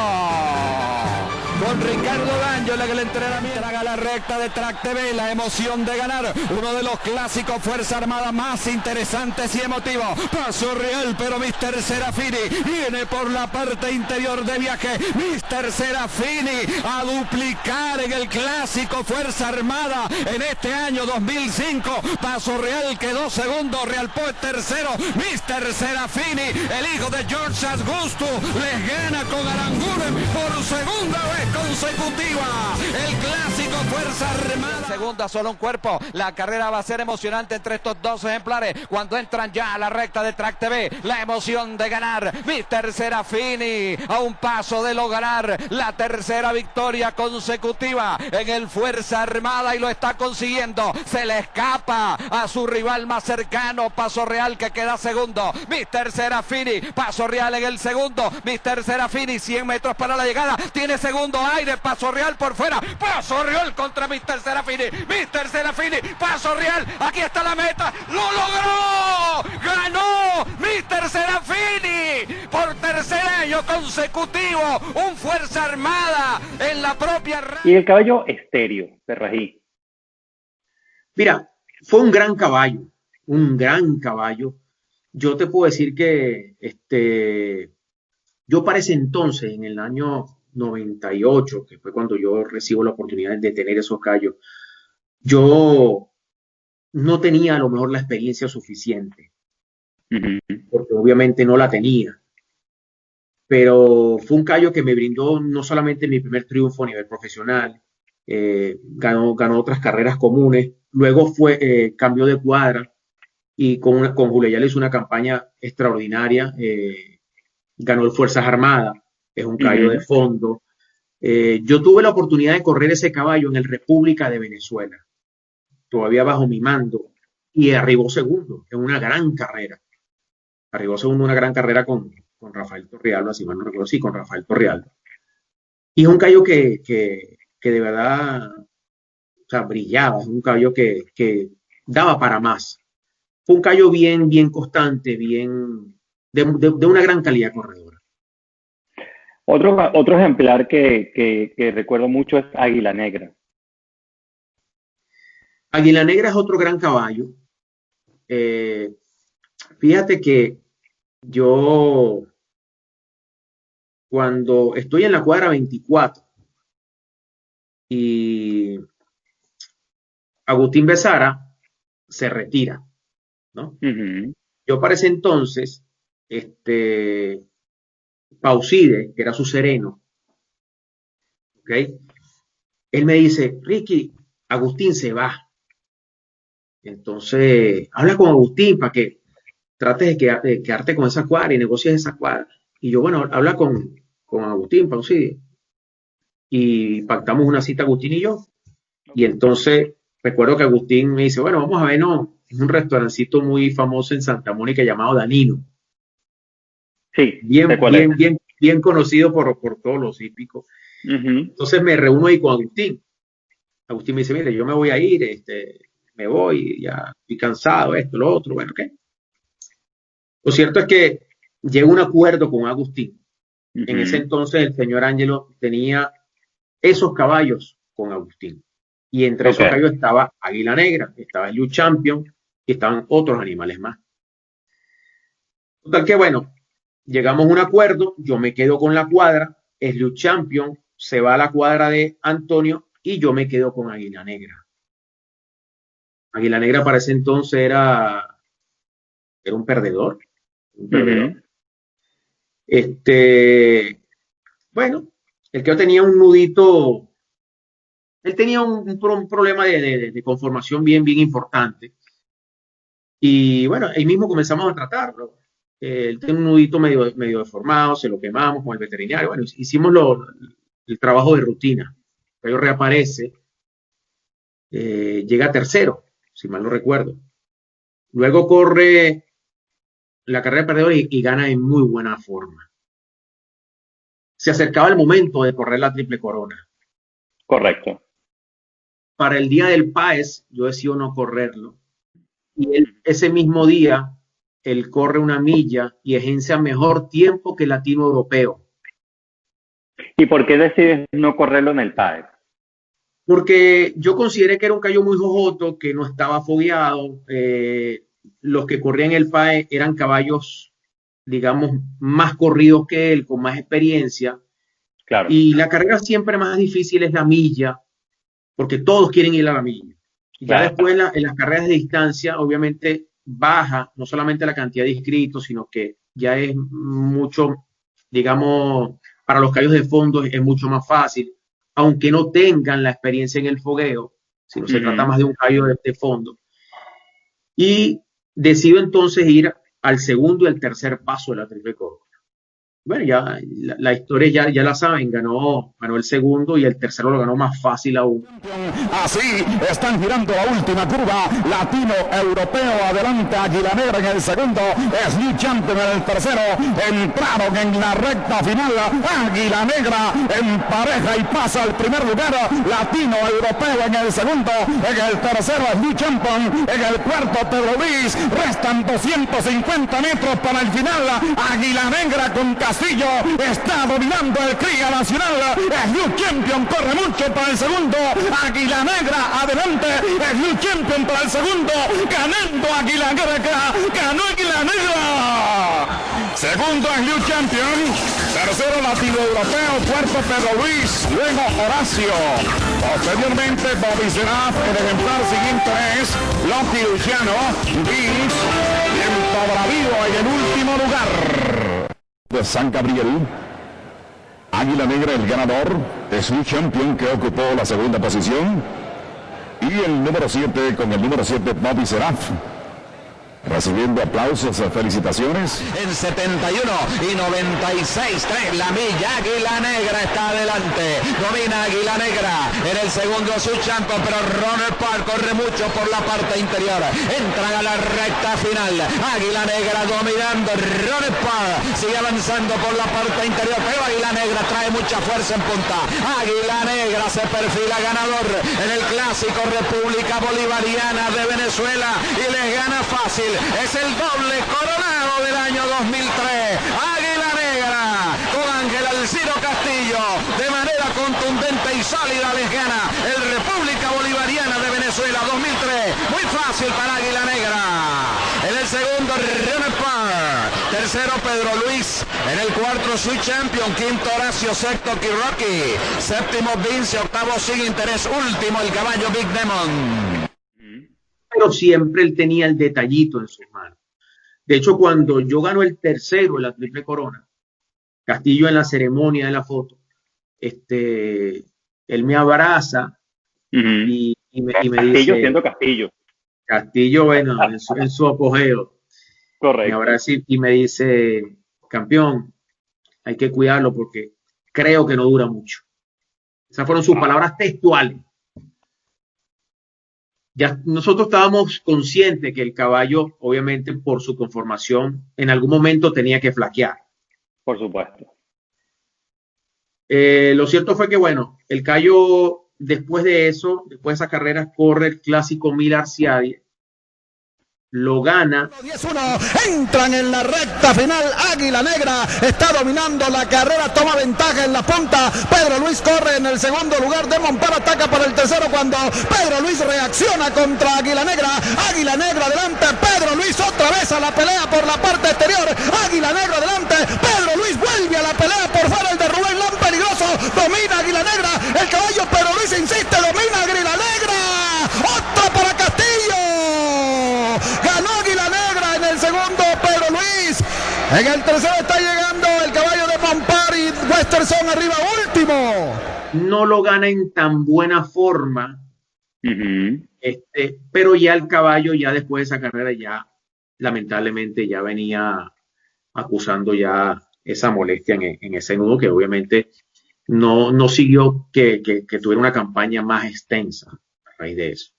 Con Ricardo D'Angelo en el entrenamiento. Haga la recta de Track TV, la emoción de ganar uno de los clásicos Fuerza Armada más interesantes y emotivos. Paso real, pero Mr. Serafini viene por la parte interior de viaje. Mr. Serafini a duplicar en el clásico Fuerza Armada en este año 2005. Paso real quedó segundo, Real Poet tercero. Mr. Serafini, el hijo de George Augusto, les gana con Aranguren por segunda vez consecutiva el clásico Fuerza Armada. Segunda, solo un cuerpo. La carrera va a ser emocionante entre estos 2 ejemplares cuando entran ya a la recta de Track TV. La emoción de ganar Mr. Serafini a un paso de lograr la tercera victoria consecutiva en el Fuerza Armada y lo está consiguiendo. Se le escapa a su rival más cercano, Paso Real, que queda segundo. Mr. Serafini, Paso Real en el segundo. Mr. Serafini, 100 metros para la llegada, tiene segundo aire, Paso Real por fuera, Paso Real contra Mr. Serafini, Mr. Serafini, Paso Real, aquí está la meta, ¡lo logró! ¡Ganó Mr. Serafini por tercer año consecutivo! Un Fuerza Armada en la propia... Y el caballo Estéreo de Rají. Mira, fue un gran caballo, un gran caballo. Yo te puedo decir que yo para ese entonces, en el año 98, que fue cuando yo recibo la oportunidad de tener esos callos, yo no tenía a lo mejor la experiencia suficiente, porque obviamente no la tenía, pero fue un callo que me brindó no solamente mi primer triunfo a nivel profesional, ganó otras carreras comunes, luego cambió de cuadra y con Julio ya le hizo una campaña extraordinaria, ganó el Fuerzas Armadas, es un caballo de fondo. Yo tuve la oportunidad de correr ese caballo en el República de Venezuela, todavía bajo mi mando, y arribó segundo en una gran carrera. Arribó segundo en una gran carrera con Rafael Torrealba, si mal no recuerdo, sí, con Rafael Torrealba. Y es un caballo que de verdad, o sea, brillaba, es un caballo que daba para más. Fue un caballo bien constante, de una gran calidad corredora. Otro ejemplar que recuerdo mucho es Águila Negra. Águila Negra es otro gran caballo. Fíjate que yo, cuando estoy en la cuadra 24 y Agustín Besara se retira, ¿no? Yo para ese entonces, Pauside, que era su sereno, ¿ok? Él me dice, Ricky, Agustín se va. Entonces, habla con Agustín para que trates de quedarte con esa cuadra y negocies esa cuadra. Y yo, bueno, habla con Agustín, Pausi, y pactamos una cita Agustín y yo. Y entonces recuerdo que Agustín me dice, bueno, vamos a vernos en un restaurancito muy famoso en Santa Mónica llamado Danino. Sí, bien conocido por todos los hípicos. Entonces me reúno ahí con Agustín. Agustín me dice, mire, yo me voy a ir, me voy, ya estoy cansado, esto, lo otro, bueno, ¿qué? Lo cierto es que llego a un acuerdo con Agustín. En ese entonces el señor Ángelo tenía esos caballos con Agustín. Y entre esos caballos estaba Águila Negra, estaba el New Champion y estaban otros animales más. Total que bueno, llegamos a un acuerdo, yo me quedo con la cuadra, el New Champion se va a la cuadra de Antonio y yo me quedo con Águila Negra. Águila Negra para ese entonces era un perdedor. Bueno, el que tenía un nudito, él tenía un problema de conformación bien importante. Y bueno, ahí mismo comenzamos a tratarlo. Él tiene un nudito medio deformado, se lo quemamos con el veterinario. Bueno, hicimos el trabajo de rutina. Pero reaparece, llega tercero, si mal no recuerdo. Luego corre la carrera de perdedores y gana en muy buena forma. Se acercaba el momento de correr la Triple Corona. Correcto. Para el día del Páez, yo decido no correrlo. Y ese mismo día, él corre una milla y agencia mejor tiempo que el latino europeo. ¿Y por qué decides no correrlo en el Páez? Porque yo consideré que era un caballo muy jojoto, que no estaba fogueado. Los que corrían el Páez eran caballos, digamos, más corridos que él, con más experiencia. Claro. Y la carrera siempre más difícil es la milla, porque todos quieren ir a la milla. Y ya después en las carreras de distancia, obviamente, baja no solamente la cantidad de inscritos, sino que ya es mucho, digamos, para los caballos de fondo es mucho más fácil, aunque no tengan la experiencia en el fogueo, sino se trata más de un caballo de fondo. Y decido entonces ir al segundo y al tercer paso de la Triple Corona. Bueno, ya la historia ya la saben, ganó el segundo y el tercero lo ganó más fácil aún. Así están girando la última curva, latino, europeo, adelante Águila Negra en el segundo, es New Champion en el tercero, entraron en la recta final, Águila Negra en pareja y pasa al primer lugar, latino, europeo en el segundo, en el tercero es New Champion, en el cuarto Pedro Luis, restan 250 metros para el final, Águila Negra con Castillo está dominando el Kriga Nacional, es New Champion, corre mucho para el segundo, Águila Negra adelante, es New Champion para el segundo, ganando Águila Negra, ganó Águila Negra, segundo es New Champion, tercero latino europeo, cuarto Pedro Luis, luego Horacio, posteriormente Bobby Seraf, el ejemplar siguiente es Loki Luciano, Vince, Tiempo Bravío en el último lugar de San Gabriel. Águila Negra el ganador, es un Champion que ocupó la segunda posición, y el número 7 con el número 7 Bobby Seraf, recibiendo aplausos, felicitaciones. En 71 y 96-3 la milla, Águila Negra está adelante, domina Águila Negra, en el segundo su Champion, pero Runner Park corre mucho por la parte interior, entran a la recta final, Águila Negra dominando, Runner Park sigue avanzando por la parte interior, pero Águila Negra trae mucha fuerza en punta, Águila Negra se perfila ganador en el clásico República Bolivariana de Venezuela y le gana fácil. Es el doble coronado del año 2003. Águila Negra con Ángel Alciro Castillo de manera contundente y sólida les gana el República Bolivariana de Venezuela 2003. Muy fácil para Águila Negra. En el segundo Runner Park, tercero Pedro Luis, en el cuarto su Champion, quinto Horacio, sexto Kiroki, séptimo Vince, octavo Sin Interés, último el caballo Big Demon. Pero siempre él tenía el detallito en sus manos. De hecho, cuando yo gano el tercero en la Triple Corona, Castillo en la ceremonia de la foto, él me abraza y me Castillo dice... siendo Castillo. Castillo, bueno, en su apogeo. Correcto. Y ahora sí, y me dice, campeón, hay que cuidarlo porque creo que no dura mucho. Esas fueron sus palabras textuales. Ya nosotros estábamos conscientes que el caballo, obviamente por su conformación, en algún momento tenía que flaquear. Por supuesto. Lo cierto fue que, bueno, el Cayo, después de eso, después de esa carrera, corre el clásico Mil Arciadi, lo gana. 10-1, entran en la recta final. Águila Negra está dominando la carrera, toma ventaja en la punta. Pedro Luis corre en el segundo lugar. Demon Par ataca para el tercero cuando Pedro Luis reacciona contra Águila Negra. Águila Negra adelante, Pedro Luis otra vez a la pelea por la parte exterior. Águila Negra adelante, Pedro Luis vuelve a la pelea por fuera. El de Rubén Lán peligroso, domina Águila Negra. El caballo Pedro Luis insiste, domina Águila Negra. Otra para Castillo. Ganó Águila Negra en el segundo Pedro Luis. En el tercero está llegando el caballo de Montpar y Westerson arriba último. No lo gana en tan buena forma, pero ya el caballo, ya después de esa carrera, ya lamentablemente ya venía acusando ya esa molestia en ese nudo, que obviamente no siguió que tuviera una campaña más extensa a raíz de eso.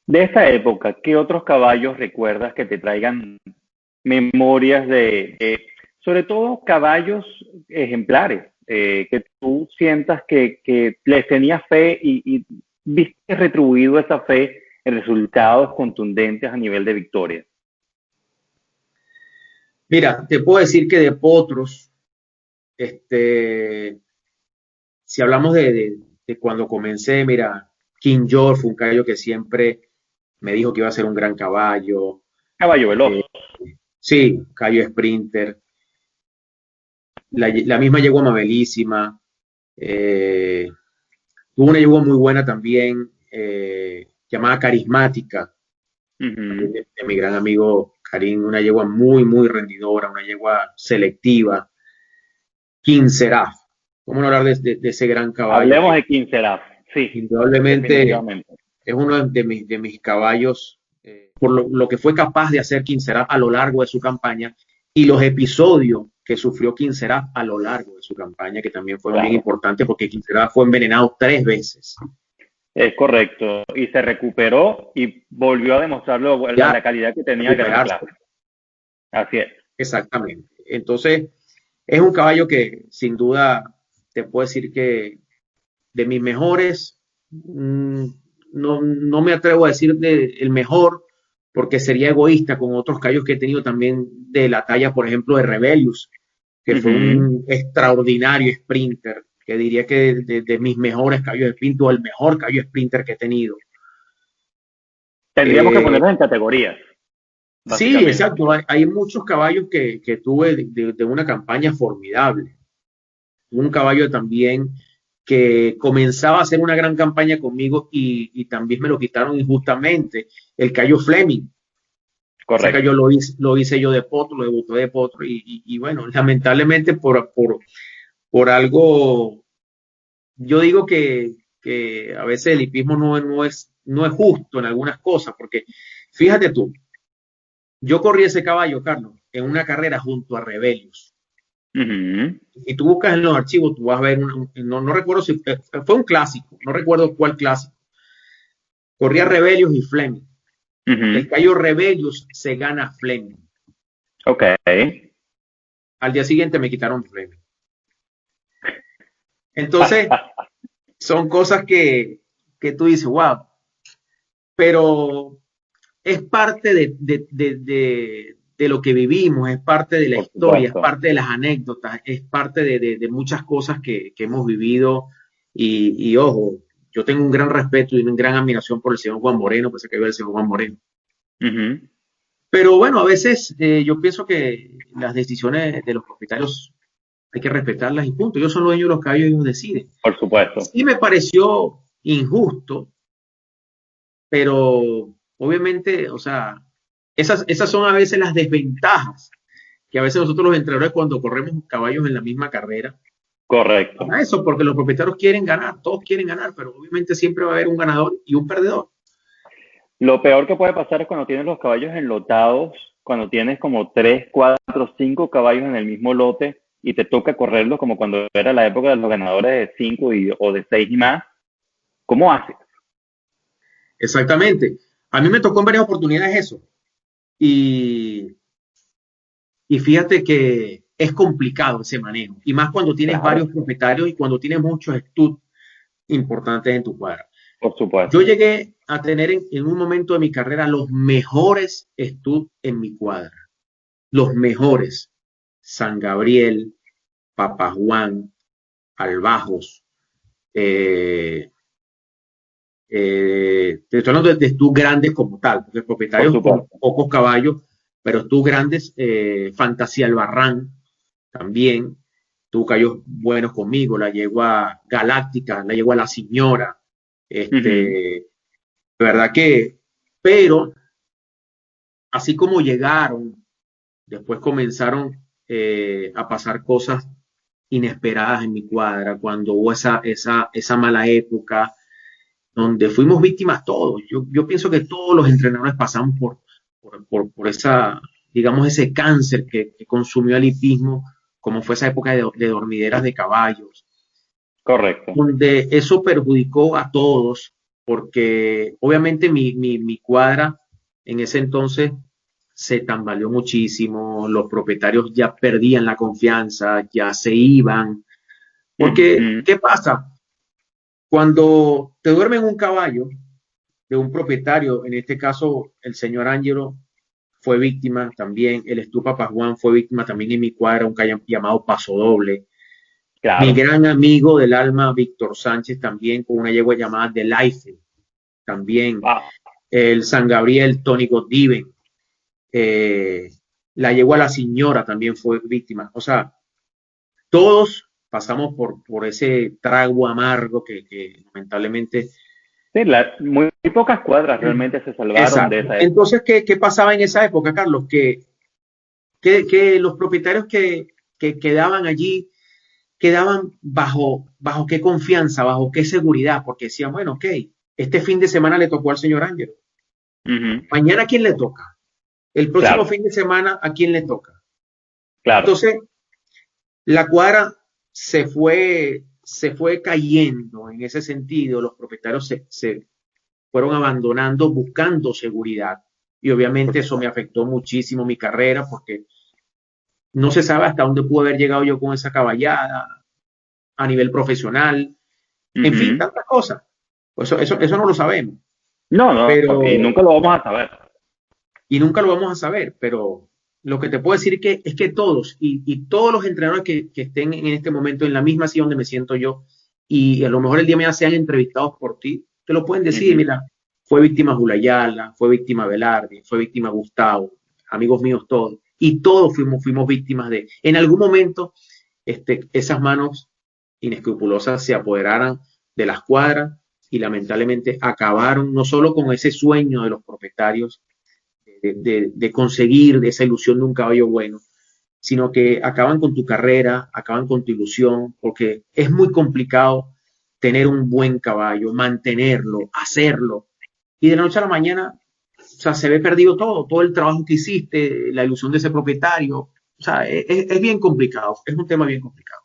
De esta época, ¿qué otros caballos recuerdas que te traigan memorias sobre todo caballos ejemplares, que tú sientas que les tenías fe y viste retribuido esa fe en resultados contundentes a nivel de victoria? Mira, te puedo decir que de potros, si hablamos de cuando comencé, mira, King George fue un caballo que siempre me dijo que iba a ser un gran caballo. Caballo veloz. Sí, caballo sprinter. La misma yegua Amabelísima. Tuvo una yegua muy buena también, llamada Carismática, de mi gran amigo Karim, una yegua muy, muy rendidora, una yegua selectiva. King Seraf. ¿Cómo no hablar de ese gran caballo? Hablemos de King Seraf, sí. Indudablemente es uno de mis caballos, por lo que fue capaz de hacer King Seraf a lo largo de su campaña y los episodios que sufrió King Seraf a lo largo de su campaña, que también fueron bien importantes porque King Seraf fue envenenado 3 veces. Es correcto, y se recuperó y volvió a demostrarlo la calidad que tenía que clase. Así es. Exactamente. Entonces, es un caballo que sin duda te puedo decir que de mis mejores, no me atrevo a decir el mejor, porque sería egoísta con otros caballos que he tenido también de la talla, por ejemplo, de Rebellius, que fue un extraordinario sprinter, que diría que de mis mejores caballos de sprinter, o el mejor caballo sprinter que he tenido. Tendríamos que ponerlos en categorías. Sí, exacto. Hay muchos caballos que tuve de una campaña formidable. Un caballo también que comenzaba a hacer una gran campaña conmigo y también me lo quitaron injustamente, el caballo Fleming. Correcto. Ese caballo lo hice yo de potro, lo debuté de potro y bueno, lamentablemente por algo, yo digo que a veces el hipismo no es justo en algunas cosas, porque fíjate tú, yo corrí ese caballo, Carlos, en una carrera junto a Rebellius. Y tú buscas en los archivos, tú vas a ver, no recuerdo si fue un clásico, no recuerdo cuál clásico. Corría Rebellius y Fleming. El caballo Rebellius se gana Fleming. Ok. Al día siguiente me quitaron Fleming. Entonces, son cosas que tú dices, wow, pero es parte de lo que vivimos, es parte de la historia, es parte de las anécdotas, es parte de muchas cosas que hemos vivido y ojo, yo tengo un gran respeto y una gran admiración por el señor Juan Moreno, pues se que ve el señor Juan Moreno. Pero bueno, a veces yo pienso que las decisiones de los propietarios hay que respetarlas y punto. Ellos son los dueños de los caballos y ellos deciden. Por supuesto. Sí me pareció injusto, pero obviamente, o sea, esas son a veces las desventajas que a veces nosotros los entrenadores cuando corremos caballos en la misma carrera. Correcto. Para eso, porque los propietarios quieren ganar, todos quieren ganar, pero obviamente siempre va a haber un ganador y un perdedor. Lo peor que puede pasar es cuando tienes los caballos enlotados, cuando tienes como 3, 4, 5 caballos en el mismo lote y te toca correrlos como cuando era la época de los ganadores de 5 o de 6 y más. ¿Cómo haces? Exactamente. A mí me tocó en varias oportunidades eso. Y, y fíjate que es complicado ese manejo. Y más cuando tienes Claro, varios propietarios y cuando tienes muchos stud importantes en tu cuadra. por supuesto. Yo llegué a tener en un momento de mi carrera los mejores stud en mi cuadra. Los mejores. San Gabriel, Papa Juan, Albajos. Te estoy hablando de stud grandes como tal, porque propietarios con pocos caballos, pero stud grandes, Fantasía Albarrán también, tuvo caballos buenos conmigo, la yegua Galáctica, la yegua La Señora, de verdad que, pero así como llegaron, después comenzaron a pasar cosas inesperadas en mi cuadra, cuando hubo esa mala época, donde fuimos víctimas todos. Yo pienso que todos los entrenadores pasamos por esa, digamos, ese cáncer que consumió al hipismo, como fue esa época de dormideras de caballos. Correcto. Donde eso perjudicó a todos, porque obviamente mi cuadra en ese entonces se tambaleó muchísimo, los propietarios ya perdían la confianza, ya se iban. Porque, ¿qué pasa? Cuando te duermen un caballo de un propietario, en este caso el señor Ángelo fue víctima también, el Estupa Juan fue víctima también en mi cuadra, un caballo llamado Paso Doble. Claro. Mi gran amigo del alma, Víctor Sánchez, también con una yegua llamada The Life, también. Wow. El San Gabriel, Tony Godiven. La yegua La Señora también fue víctima. O sea, todos pasamos por ese trago amargo que lamentablemente... Sí, muy pocas cuadras realmente se salvaron. Exacto. De esa época. Entonces, ¿qué pasaba en esa época, Carlos? Que los propietarios que quedaban allí quedaban bajo qué confianza, bajo qué seguridad, porque decían, bueno, ok, este fin de semana le tocó al señor Ángelo. Mañana, ¿a quién le toca? El próximo fin de semana, ¿a quién le toca? Claro. Entonces, la cuadra se fue cayendo en ese sentido. Los propietarios se fueron abandonando, buscando seguridad. Y obviamente eso me afectó muchísimo mi carrera, porque no se sabe hasta dónde pude haber llegado yo con esa caballada a nivel profesional. En fin, tantas cosas. Pues eso no lo sabemos. No, pero, y nunca lo vamos a saber. Y nunca lo vamos a saber, pero lo que te puedo decir es que todos, y todos los entrenadores que estén en este momento en la misma silla donde me siento yo, y a lo mejor el día de mañana sean entrevistados por ti, te lo pueden decir, mira, fue víctima Julayala, fue víctima Velarde, fue víctima Gustavo, amigos míos todos, y todos fuimos víctimas en algún momento, esas manos inescrupulosas se apoderaran de las cuadras y lamentablemente acabaron no solo con ese sueño de los propietarios de conseguir esa ilusión de un caballo bueno, sino que acaban con tu carrera, acaban con tu ilusión, porque es muy complicado tener un buen caballo, mantenerlo, hacerlo, y de la noche a la mañana, o sea, se ve perdido todo el trabajo que hiciste, la ilusión de ese propietario, o sea, es bien complicado, es un tema bien complicado.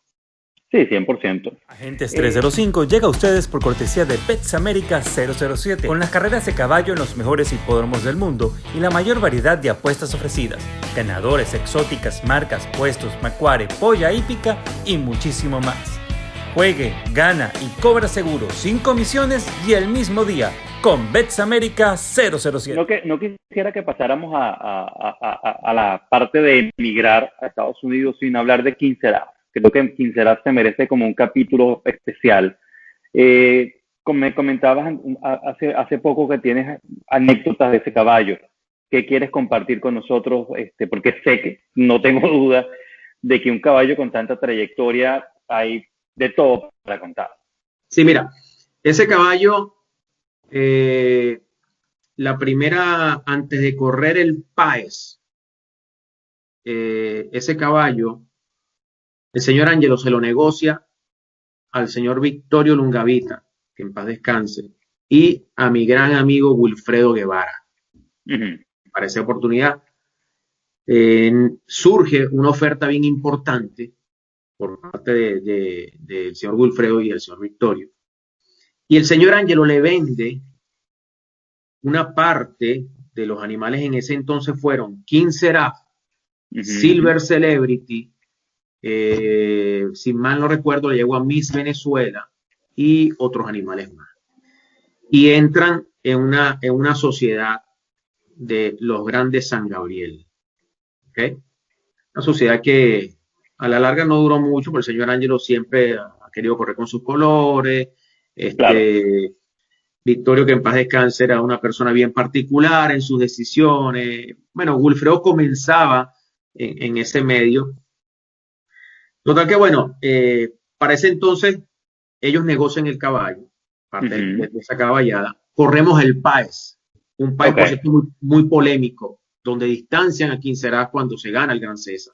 Sí, 100%. Agentes 305 llega a ustedes por cortesía de Bets América 007, con las carreras de caballo en los mejores hipódromos del mundo y la mayor variedad de apuestas ofrecidas, ganadores, exóticas, marcas, puestos, macuare, polla hípica y muchísimo más. Juegue, gana y cobra seguro sin comisiones y el mismo día con Bets América 007. No quisiera que pasáramos a la parte de emigrar a Estados Unidos sin hablar de Quinceras. Creo que Quinceras se merece como un capítulo especial. Como me comentabas hace poco que tienes anécdotas de ese caballo. ¿Qué quieres compartir con nosotros? Porque sé que no tengo duda de que un caballo con tanta trayectoria hay de todo para contar. Sí, mira, ese caballo, la primera, antes de correr el Páez, ese caballo, el señor Ángelo se lo negocia al señor Victorio Lungavita, que en paz descanse, y a mi gran amigo Wilfredo Guevara. Uh-huh. Para esa oportunidad surge una oferta bien importante por parte del señor Wilfredo y del señor Victorio. Y el señor Ángelo le vende una parte de los animales. En ese entonces fueron King Seraph, uh-huh, Silver Celebrity, si mal no recuerdo, le llegó a Miss Venezuela y otros animales más. Y entran en una sociedad de los grandes San Gabriel. ¿Okay? Una sociedad que a la larga no duró mucho, porque el señor Ángelo siempre ha querido correr con sus colores. Claro. Victorio, que en paz descanse, era una persona bien particular en sus decisiones. Bueno, Wilfredo comenzaba en ese medio. Total que, bueno, para ese entonces ellos negocian el caballo, parte de esa caballada. Corremos el Páez, un Páez, por cierto, muy, muy polémico, donde distancian a King Seraph cuando se gana el Gran César.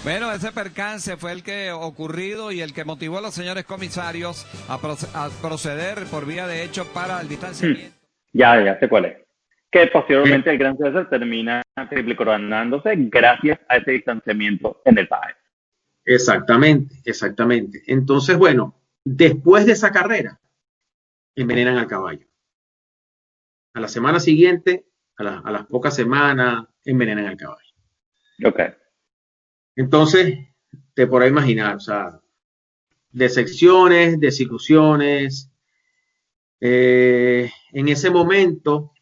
Bueno, ese percance fue el que ocurrido y el que motivó a los señores comisarios a proceder por vía de hecho para el distanciamiento. Ya sé cuál es. Que posteriormente el Gran César termina triple coronándose gracias a ese distanciamiento en el Páez. Exactamente. Entonces, bueno, después de esa carrera, envenenan al caballo. A la semana siguiente, a las pocas semanas, envenenan al caballo. Ok. Entonces, te podrás imaginar, o sea, decepciones, desilusiones. En ese momento,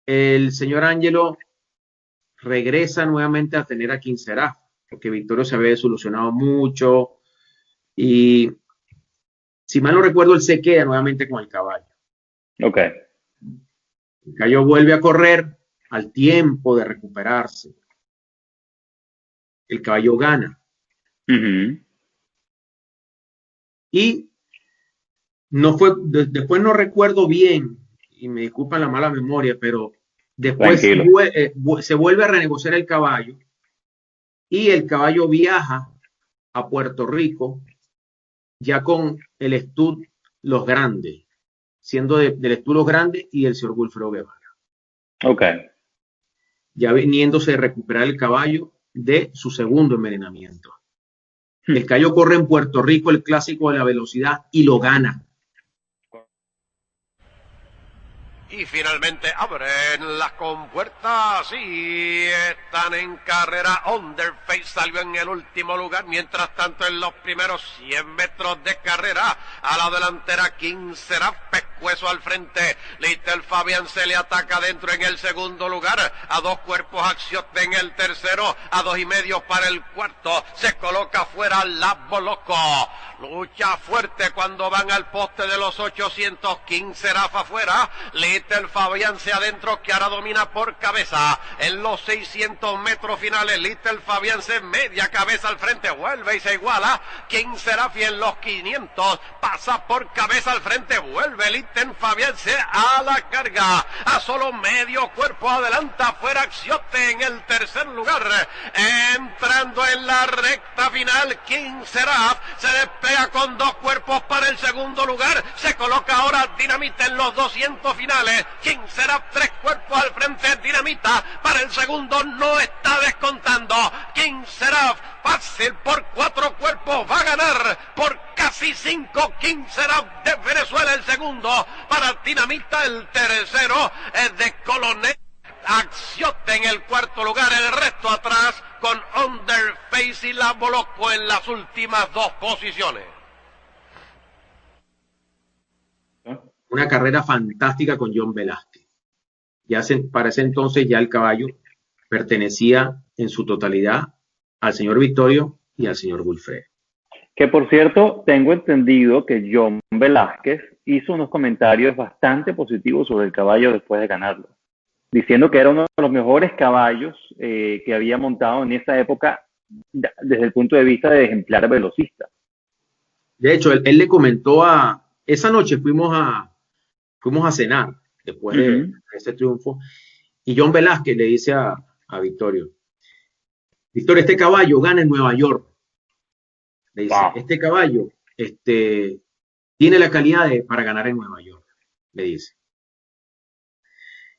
el señor Ángelo regresa nuevamente a tener a King Seraph, porque Victorio se había desilusionado mucho y, si mal no recuerdo, él se queda nuevamente con el caballo. Ok. El caballo vuelve a correr al tiempo de recuperarse. El caballo gana. Uh-huh. Y después no recuerdo bien, y me disculpan la mala memoria, pero después se vuelve a renegociar el caballo y el caballo viaja a Puerto Rico ya con el Stud Los Grandes, siendo del Stud Los Grandes y el señor Wilfredo Guevara. Ok. Ya viniéndose de recuperar el caballo de su segundo envenenamiento. El caballo corre en Puerto Rico el clásico de la velocidad y lo gana. Y finalmente abren las compuertas y están en carrera. Underface salió en el último lugar. Mientras tanto, en los primeros 100 metros de carrera, a la delantera King Seraph, Pescuezo al frente. Little Fabian se le ataca dentro en el segundo lugar. A 2 cuerpos Axiote en el tercero. A 2.5 para el cuarto. Se coloca fuera Labo Loco. Lucha fuerte cuando van al poste de los 800. King Seraph afuera. Little Fabian se adentro, que ahora domina por cabeza. En los 600 metros finales, Little Fabian se media cabeza al frente, vuelve y se iguala. King Seraph, y en los 500 pasa por cabeza al frente, vuelve Little Fabian se a la carga. A solo medio cuerpo adelanta fuera Axiote en el tercer lugar. Entrando en la recta final, King Seraph se despega con 2 cuerpos para el segundo lugar. Se coloca ahora Dinamita en los 200 finales. King Seraph 3 cuerpos al frente, Dinamita para el segundo, no está descontando. King Seraph fácil por 4 cuerpos, va a ganar por casi 5. King Seraph de Venezuela el segundo, para Dinamita el tercero, es de Coronel Axiote en el cuarto lugar, el resto atrás con Underface y Labo Loco en las últimas 2 posiciones. Una carrera fantástica con John Velázquez. Para ese entonces ya el caballo pertenecía en su totalidad al señor Victorio y al señor Wilfredo. Que por cierto, tengo entendido que John Velázquez hizo unos comentarios bastante positivos sobre el caballo después de ganarlo, diciendo que era uno de los mejores caballos que había montado en esa época desde el punto de vista de ejemplar velocista. De hecho, él le comentó esa noche fuimos a cenar después de ese triunfo, y John Velázquez le dice a Victorio, Víctor, este caballo gana en Nueva York. Le dice, Wow. este caballo tiene la calidad para ganar en Nueva York, le dice.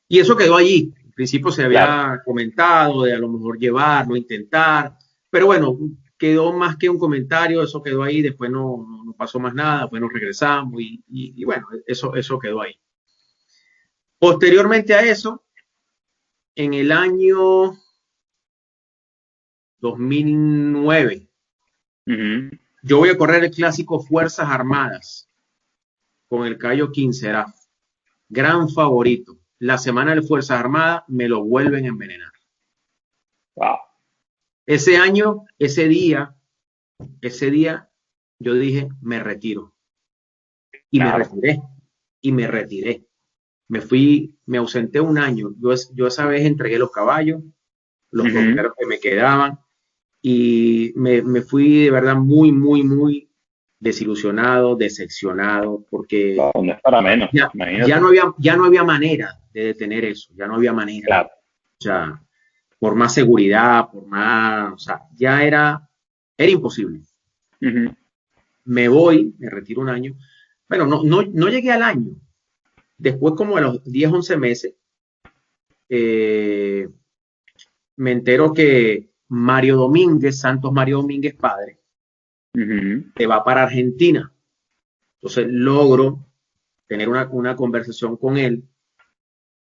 Y eso quedó allí. Al principio se había comentado de a lo mejor llevar, no intentar, pero bueno, quedó más que un comentario, eso quedó ahí, después no pasó más nada, después nos regresamos y bueno, eso quedó ahí. Posteriormente a eso, en el año 2009, yo voy a correr el clásico Fuerzas Armadas con el caballo Quinserá, gran favorito. La semana de Fuerzas Armadas me lo vuelven a envenenar. Wow. Ese año, ese día, yo dije, me retiro. Y me retiré. Me fui, me ausenté un año. Yo esa vez entregué los caballos, los primeros que me quedaban, y me fui de verdad muy, muy, muy desilusionado, decepcionado, porque no es para menos. Ya no había manera de detener eso, ya no había manera. Claro. O sea, por más seguridad, por más, o sea, ya era imposible. Me voy, me retiro un año. Bueno, no llegué al año. Después, como a los 10, 11 meses, me entero que Mario Domínguez, Santos Mario Domínguez padre, se va para Argentina. Entonces logro tener una conversación con él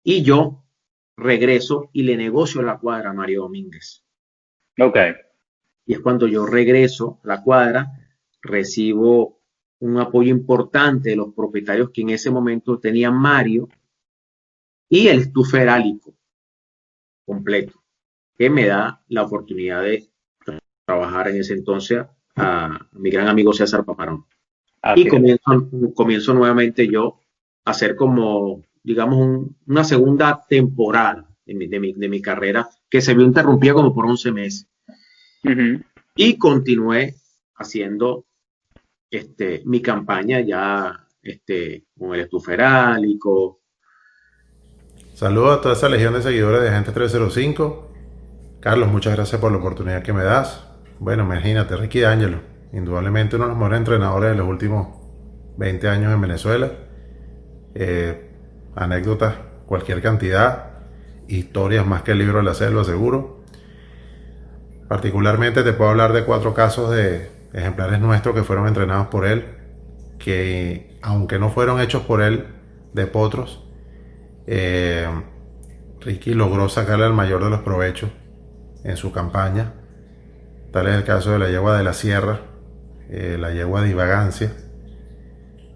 y yo regreso y le negocio la cuadra a Mario Domínguez. Ok. Y es cuando yo regreso a la cuadra, recibo un apoyo importante de los propietarios que en ese momento tenían Mario y el estuferálico completo, que me da la oportunidad de trabajar en ese entonces a mi gran amigo César Paparón. Y comienzo nuevamente yo a hacer como, digamos, una segunda temporada de mi carrera, que se vio interrumpida como por 11 meses. Y continué haciendo mi campaña ya con el estuferálico. Saludos a toda esa legión de seguidores de Agente 305. Carlos, muchas gracias por la oportunidad que me das. Bueno, imagínate, Ricky D'Angelo, indudablemente uno de los mejores entrenadores de los últimos 20 años en Venezuela. Anécdotas, cualquier cantidad, historias más que el libro de la selva, seguro. Particularmente te puedo hablar de 4 casos de ejemplares nuestros que fueron entrenados por él, que aunque no fueron hechos por él de potros, Ricky logró sacarle el mayor de los provechos en su campaña. Tal es el caso de la yegua de la Sierra, la yegua Divagancia,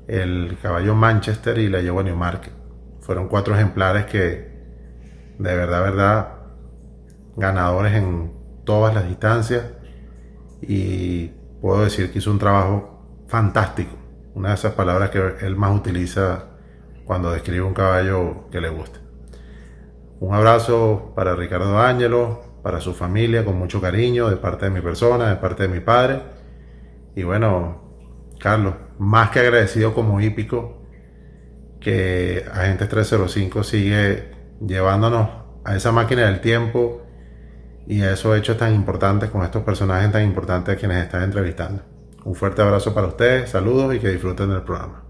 el caballo Manchester y la yegua Newmarket. Fueron 4 ejemplares que de verdad ganadores en todas las distancias, y puedo decir que hizo un trabajo fantástico, una de esas palabras que él más utiliza cuando describe un caballo que le gusta. Un abrazo para Ricardo D'Angelo, para su familia, con mucho cariño, de parte de mi persona, de parte de mi padre. Y bueno, Carlos, más que agradecido como hípico que Agentes 305 sigue llevándonos a esa máquina del tiempo y a esos hechos tan importantes con estos personajes tan importantes a quienes están entrevistando. Un fuerte abrazo para ustedes, saludos y que disfruten del programa.